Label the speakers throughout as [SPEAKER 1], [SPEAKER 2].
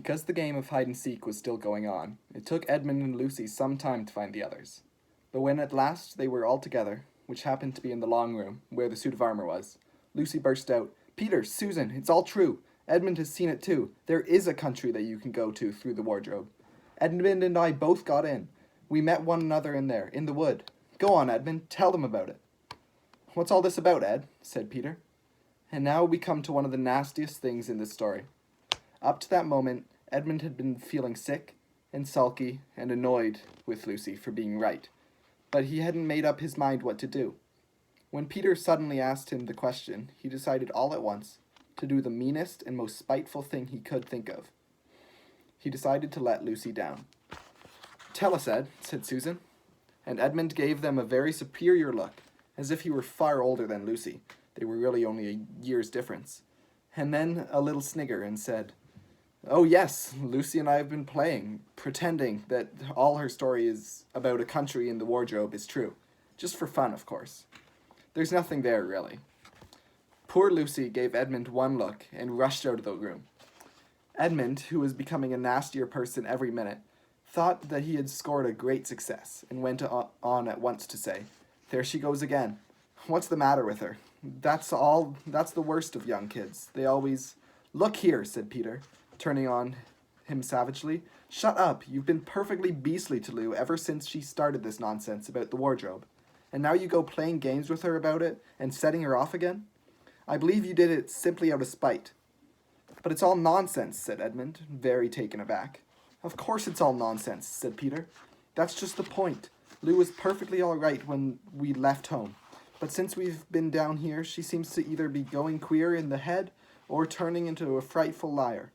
[SPEAKER 1] Because the game of hide-and-seek was still going on, it took Edmund and Lucy some time to find the others. But when at last they were all together, which happened to be in the long room, where the suit of armor was, Lucy burst out, "Peter, Susan, it's all true. Edmund has seen it too. There is a country that you can go to through the wardrobe. Edmund and I both got in. We met one another in there, in the wood. Go on, Edmund, tell them about it." "What's all this about, Ed?" said Peter. And now we come to one of the nastiest things in this story. Up to that moment, Edmund had been feeling sick and sulky and annoyed with Lucy for being right, but he hadn't made up his mind what to do. When Peter suddenly asked him the question, he decided all at once to do the meanest and most spiteful thing he could think of. He decided to let Lucy down. "Tell us, Ed," said Susan, and Edmund gave them a very superior look, as if he were far older than Lucy. They were really only a year's difference. And then a little snigger and said, "Oh yes, Lucy and I have been playing, pretending that all her story is about a country in the wardrobe is true. Just for fun, of course. There's nothing there, really." Poor Lucy gave Edmund one look and rushed out of the room. Edmund, who was becoming a nastier person every minute, thought that he had scored a great success and went on at once to say, "There she goes again. What's the matter with her? That's the worst of young kids. They always—" "Look here," said Peter, turning on him savagely. "Shut up. You've been perfectly beastly to Lou ever since she started this nonsense about the wardrobe. And now you go playing games with her about it and setting her off again? I believe you did it simply out of spite." "But it's all nonsense," said Edmund, very taken aback. "Of course it's all nonsense," said Peter. "That's just the point. Lou was perfectly all right when we left home. But since we've been down here, she seems to either be going queer in the head or turning into a frightful liar.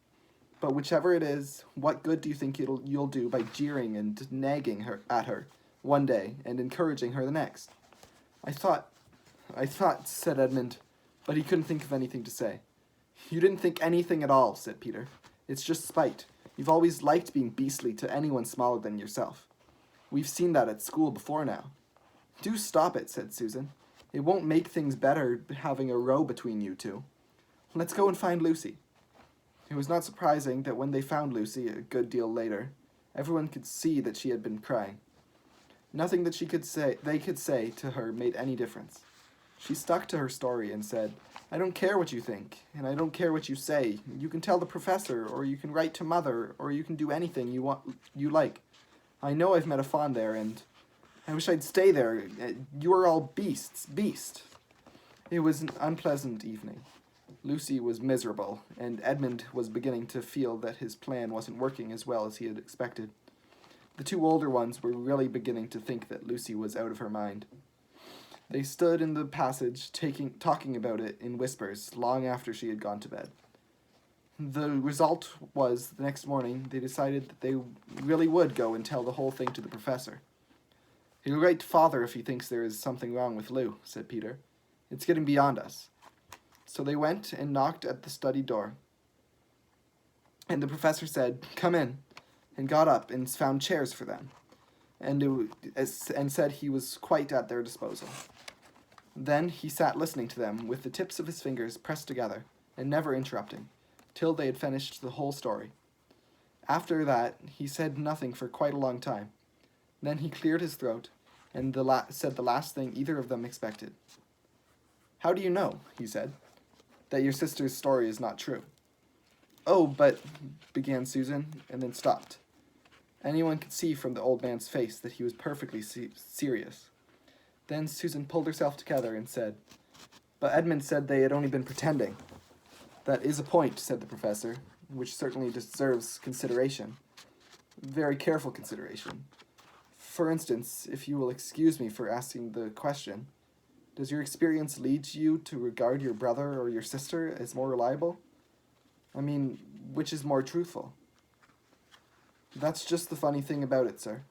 [SPEAKER 1] But whichever it is, what good do you think you'll do by jeering and nagging at her one day and encouraging her the next?" I thought, said Edmund, but he couldn't think of anything to say. "You didn't think anything at all," said Peter. "It's just spite. You've always liked being beastly to anyone smaller than yourself. We've seen that at school before now." "Do stop it," said Susan. "It won't make things better having a row between you two. Let's go and find Lucy." It was not surprising that when they found Lucy a good deal later, everyone could see that she had been crying. Nothing that they could say to her made any difference. She stuck to her story and said, "I don't care what you think, and I don't care what you say. You can tell the professor, or you can write to Mother, or you can do anything you like. I know I've met a fawn there, and I wish I'd stay there. You are all beasts. It was an unpleasant evening. Lucy was miserable, and Edmund was beginning to feel that his plan wasn't working as well as he had expected. The two older ones were really beginning to think that Lucy was out of her mind. They stood in the passage, talking about it in whispers, long after she had gone to bed. The result was, the next morning, they decided that they really would go and tell the whole thing to the professor. "He'll write to Father if he thinks there is something wrong with Lou," said Peter. "It's getting beyond us." So they went and knocked at the study door. And the professor said, "Come in," and got up and found chairs for them, and said he was quite at their disposal. Then he sat listening to them with the tips of his fingers pressed together, and never interrupting, till they had finished the whole story. After that, he said nothing for quite a long time. Then he cleared his throat, and said the last thing either of them expected. "How do you know," he said, "that your sister's story is not true?" "Oh, but—" began Susan, and then stopped. Anyone could see from the old man's face that he was perfectly serious. Then Susan pulled herself together and said, "But Edmund said they had only been pretending." "That is a point," said the professor, "which certainly deserves consideration. Very careful consideration. For instance, if you will excuse me for asking the question, does your experience lead you to regard your brother or your sister as more reliable? I mean, which is more truthful?" "That's just the funny thing about it, sir,"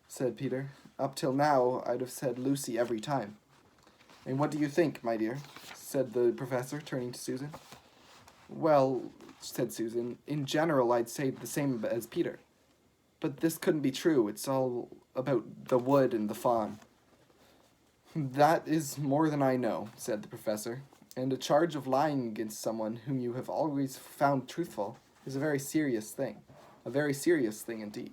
[SPEAKER 1] said Peter. "Up till now, I'd have said Lucy every time." "And what do you think, my dear?" said the professor, turning to Susan. "Well," said Susan, "in general, I'd say the same as Peter. But this couldn't be true. It's all about the wood and the fawn." "That is more than I know," said the professor, "and a charge of lying against someone whom you have always found truthful is a very serious thing. a very serious thing indeed.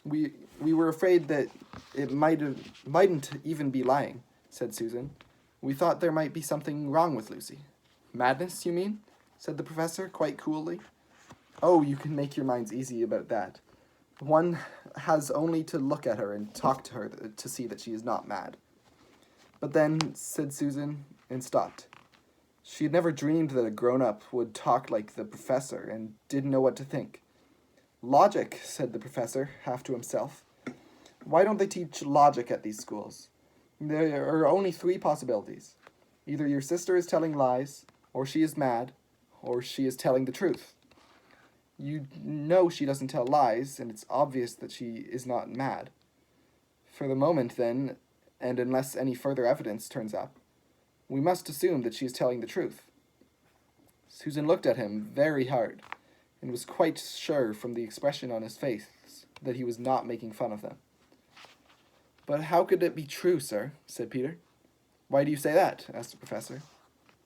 [SPEAKER 1] We were afraid that it mightn't even be lying, said Susan. We thought there might be something wrong with Lucy. Madness, you mean? Said the professor, quite coolly. Oh, you can make your minds easy about that. One has only to look at her and talk to her to see that she is not mad. But then, said Susan, and stopped. She had never dreamed that a grown-up would talk like the professor and didn't know what to think. Logic, said the professor, half to himself. Why don't they teach logic at these schools? There are only 3 possibilities. Either your sister is telling lies, or she is mad, or she is telling the truth. You know she doesn't tell lies, and it's obvious that she is not mad. For the moment, then, and unless any further evidence turns up, we must assume that she is telling the truth. Susan looked at him very hard, and was quite sure from the expression on his face that he was not making fun of them. But how could it be true, sir? Said Peter. Why do you say that? Asked the professor.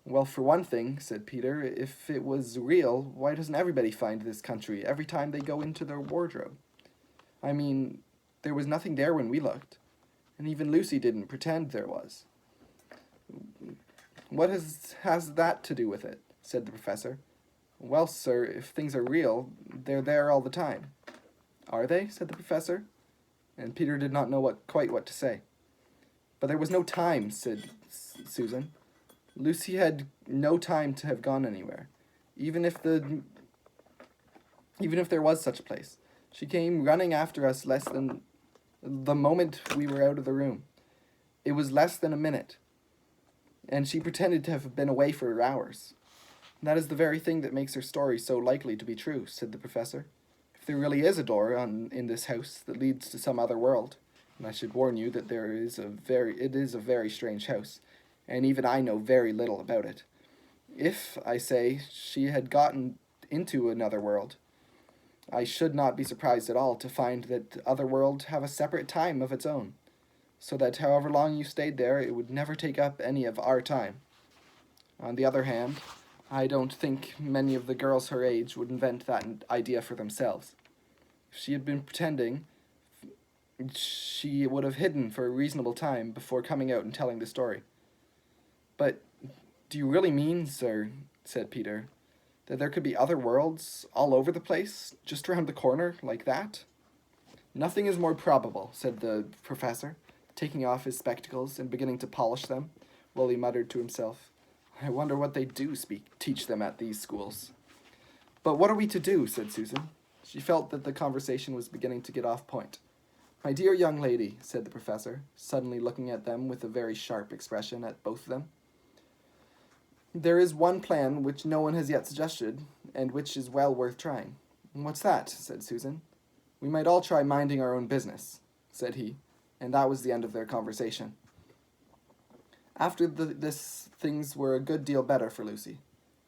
[SPEAKER 1] Well, for one thing, said Peter, if it was real, why doesn't everybody find this country every time they go into their wardrobe? I mean, there was nothing there when we looked, and even Lucy didn't pretend there was. What has that to do with it? Said the professor. Well, sir, if things are real, they're there all the time. Are they? Said the professor, and Peter did not know quite what to say. But there was no time, said Susan. Lucy had no time to have gone anywhere, even if there was such a place. She came running after us less than the moment we were out of the room. It was less than a minute, and she pretended to have been away for hours. That is the very thing that makes her story so likely to be true, said the professor. If there really is a door in this house that leads to some other world, and I should warn you that it is a very strange house, and even I know very little about it. If, I say, she had gotten into another world, I should not be surprised at all to find that other worlds have a separate time of its own, so that however long you stayed there, it would never take up any of our time. On the other hand, I don't think many of the girls her age would invent that idea for themselves. If she had been pretending, she would have hidden for a reasonable time before coming out and telling the story. But do you really mean, sir, said Peter, that there could be other worlds all over the place, just around the corner, like that? Nothing is more probable, said the professor, taking off his spectacles and beginning to polish them, while he muttered to himself, I wonder what they do teach them at these schools. But what are we to do? Said Susan. She felt that the conversation was beginning to get off point. My dear young lady, said the professor, suddenly looking at them with a very sharp expression at both of them. There is one plan which no one has yet suggested, and which is well worth trying. What's that? Said Susan. We might all try minding our own business, said he, and that was the end of their conversation. After this, things were a good deal better for Lucy.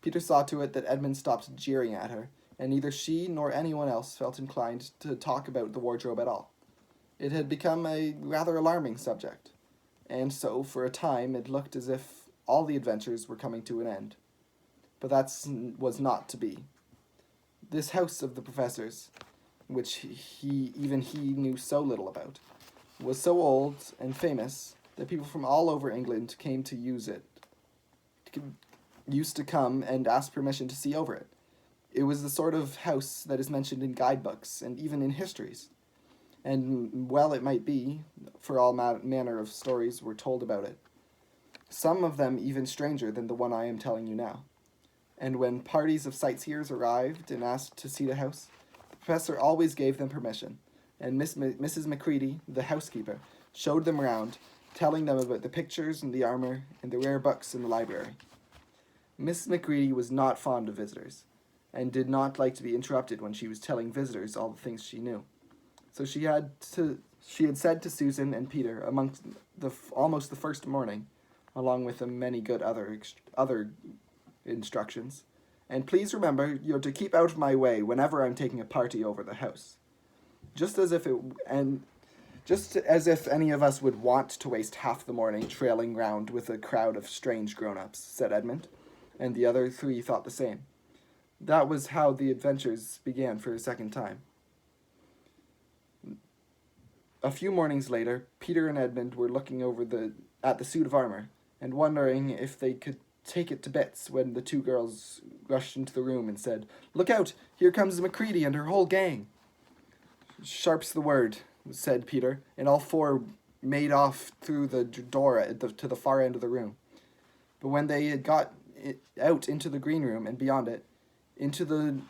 [SPEAKER 1] Peter saw to it that Edmund stopped jeering at her, and neither she nor anyone else felt inclined to talk about the wardrobe at all. It had become a rather alarming subject, and so, for a time, it looked as if all the adventures were coming to an end. But that was not to be. This house of the professor's, which even he knew so little about, was so old and famous that people from all over England came to use it, used to come and ask permission to see over it. It was the sort of house that is mentioned in guidebooks and even in histories. And well it might be, for all manner of stories were told about it. Some of them even stranger than the one I am telling you now. And when parties of sightseers arrived and asked to see the house, the professor always gave them permission, and Mrs. Macready, the housekeeper, showed them round, telling them about the pictures and the armor and the rare books in the library. Miss Macready was not fond of visitors, and did not like to be interrupted when she was telling visitors all the things she knew. So she had said to Susan and Peter amongst almost the first morning, along with many good other instructions, and please remember you're to keep out of my way whenever I'm taking a party over the house. Just as if any of us would want to waste half the morning trailing round with a crowd of strange grown-ups, said Edmund, and the other 3 thought the same. That was how the adventures began for a second time. A few mornings later, Peter and Edmund were looking over at the suit of armor and wondering if they could take it to bits when the two girls rushed into the room and said, "Look out! Here comes Macready and her whole gang." "Sharp's the word," said Peter, and all four made off through the door to the far end of the room. But when they had got out into the green room and beyond it, into the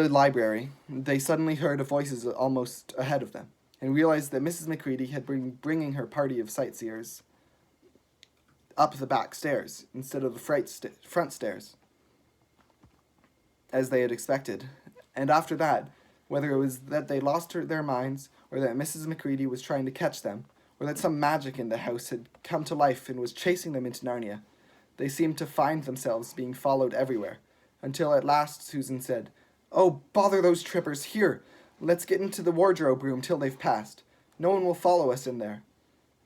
[SPEAKER 1] library, they suddenly heard voices almost ahead of them, and realized that Mrs. Macready had been bringing her party of sightseers up the back stairs instead of the front stairs, as they had expected. And after that, whether it was that they lost their minds, or that Mrs. Macready was trying to catch them, or that some magic in the house had come to life and was chasing them into Narnia, they seemed to find themselves being followed everywhere, until at last Susan said, "Oh, bother those trippers! Here, let's get into the wardrobe room till they've passed. No one will follow us in there."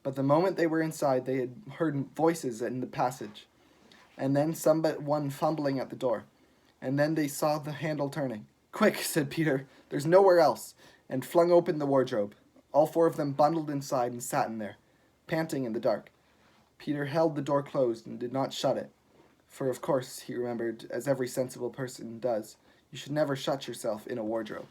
[SPEAKER 1] But the moment they were inside, they had heard voices in the passage, and then someone fumbling at the door, and then they saw the handle turning. "Quick," said Peter, "there's nowhere else," and flung open the wardrobe. All four of them bundled inside and sat in there, panting in the dark. Peter held the door closed and did not shut it, for of course, he remembered, as every sensible person does, you should never shut yourself in a wardrobe.